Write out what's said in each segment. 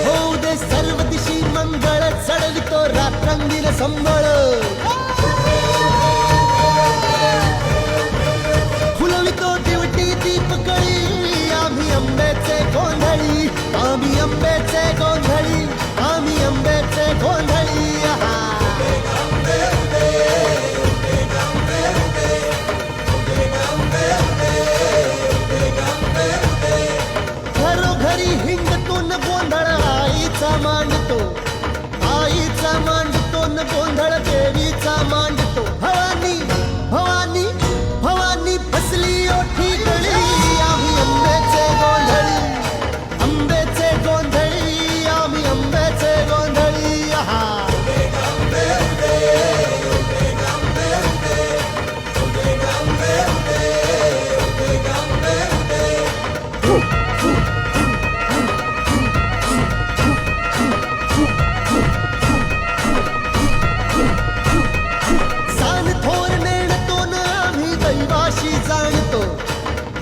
होऊ दे सर्व दिशी मंगळ चढवितो रात्रंगील संबळ फुलवितो दिवटी दीपकळी आम्ही आंब्याचे गोंधळी आम्ही आंब्याचे गोंधळी आम्ही आंब्याचे गोंधळी घरोघरी हिंगतो न गोंधळ आईचा मांडतो न गोंधळ देवीचा मांडतो भवानी भवानी भवानी फसली ओठी गळी आम्ही आंब्याचे गोंधळी आम्ही आंब्याचे गोंधळी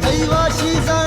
दैवाशी जाणतो